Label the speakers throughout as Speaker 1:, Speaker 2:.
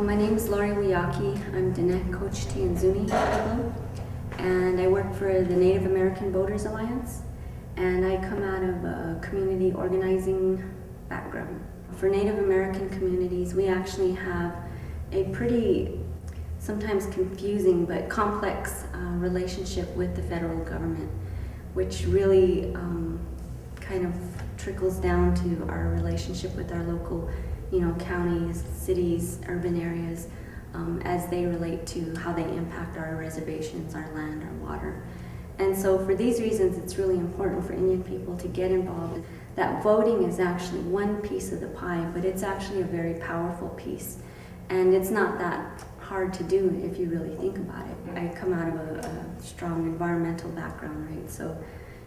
Speaker 1: My name is Laurie. I'm Dinek Coach Tianzuni Pueblo, and I work for the Native American Voters Alliance, and I come out of a community organizing background. For Native American communities, we actually have a pretty sometimes confusing but complex relationship with the federal government, which really kind of trickles down to our relationship with our local counties, cities, urban areas, as they relate to how they impact our reservations, our land, our water. And so for these reasons, it's really important for Indian people to get involved. That voting is actually one piece of the pie, but it's actually a very powerful piece. And it's not that hard to do if you really think about it. I come out of a strong environmental background, right? So,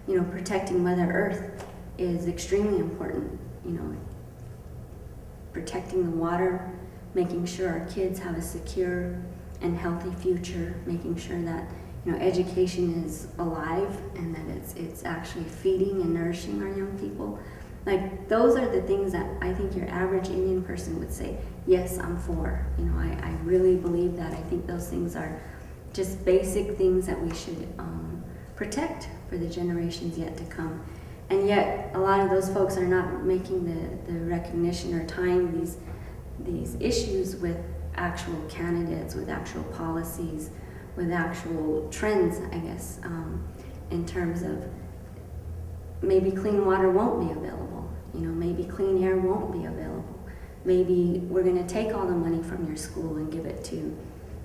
Speaker 1: protecting Mother Earth is extremely important, protecting the water, making sure our kids have a secure and healthy future, making sure that education is alive and that it's actually feeding and nourishing our young people. Like, those are the things that I think your average Indian person would say, yes, I'm for. I really believe that. I think those things are just basic things that we should protect for the generations yet to come. And yet, a lot of those folks are not making the recognition or tying these issues with actual candidates, with actual policies, with actual trends, I guess, in terms of maybe clean water won't be available, maybe clean air won't be available. Maybe we're going to take all the money from your school and give it to,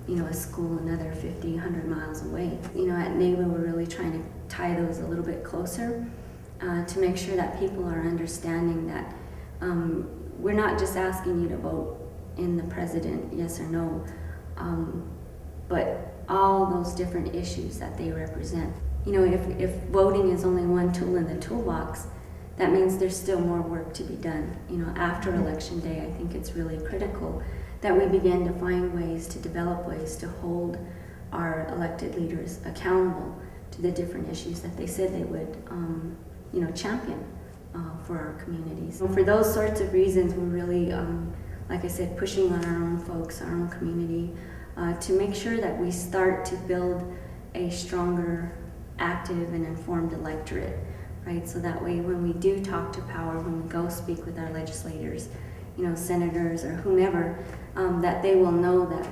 Speaker 1: a school another 50, 100 miles away. At NAVA, we're really trying to tie those a little bit closer to make sure that people are understanding that we're not just asking you to vote in the president, yes or no, but all those different issues that they represent. If voting is only one tool in the toolbox, that means there's still more work to be done. After Election Day, I think it's really critical that we begin to find ways to develop ways to hold our elected leaders accountable to the different issues that they said they would champion for our communities. So for those sorts of reasons, we're really, like I said, pushing on our own folks, our own community, to make sure that we start to build a stronger, active, and informed electorate, right? So that way, when we do talk to power, when we go speak with our legislators, senators or whomever, that they will know that,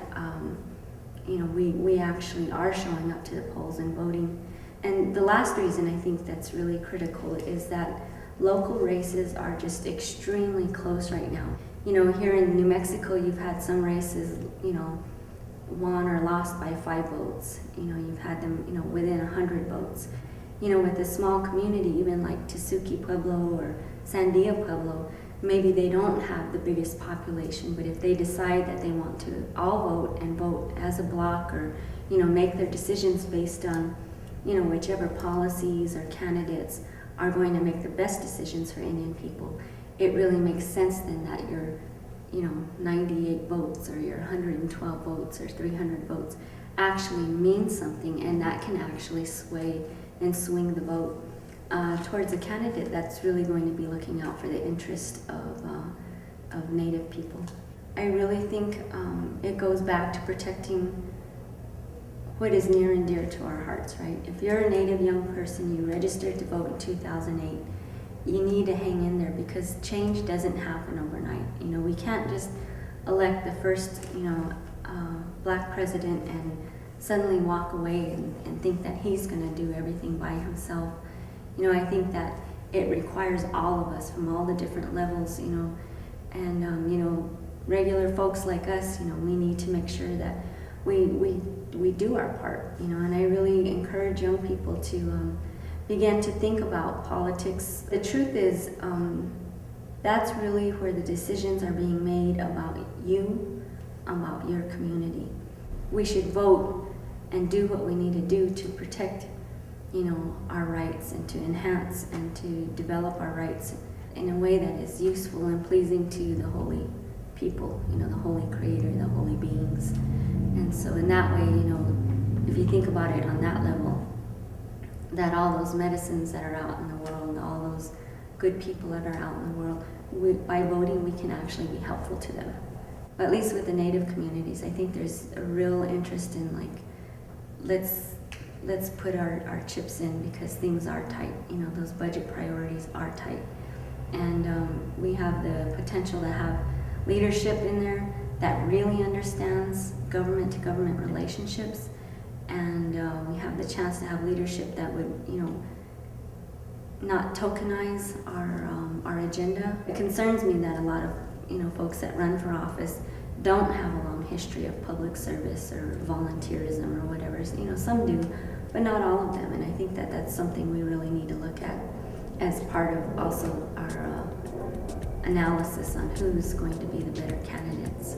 Speaker 1: we actually are showing up to the polls and voting. And the last reason I think that's really critical is that local races are just extremely close right now. Here in New Mexico, you've had some races, won or lost by 5 votes. You've had them, within 100 votes. With a small community, even like Tesuque Pueblo or Sandia Pueblo, maybe they don't have the biggest population, but if they decide that they want to all vote and vote as a block, or, make their decisions based on, whichever policies or candidates are going to make the best decisions for Indian people, it really makes sense then that your 98 votes or your 112 votes or 300 votes actually means something, and that can actually sway and swing the vote towards a candidate that's really going to be looking out for the interest of Native people. I really think it goes back to protecting what is near and dear to our hearts, right? If you're a Native young person, you registered to vote in 2008, you need to hang in there, because change doesn't happen overnight. We can't just elect the first, black president and suddenly walk away and think that he's going to do everything by himself. I think that it requires all of us from all the different levels, and regular folks like us, we need to make sure that we do our part, and I really encourage young people to begin to think about politics. The truth is, that's really where the decisions are being made about you, about your community. We should vote and do what we need to do to protect, our rights, and to enhance and to develop our rights in a way that is useful and pleasing to the holy people, the holy creator, the holy beings. And so in that way, if you think about it on that level, that all those medicines that are out in the world, all those good people that are out in the world, by voting we can actually be helpful to them. at least with the Native communities, I think there's a real interest in like, let's put our chips in because things are tight. You know, those budget priorities are tight. And we have the potential to have leadership in there that really understands government-to-government relationships. And we have the chance to have leadership that would, you know, not tokenize our agenda. It concerns me that a lot of, you know, folks that run for office don't have a long history of public service or volunteerism or whatever. You know, some do, but not all of them. And I think that that's something we really need to look at as part of also our analysis on who's going to be the better candidates.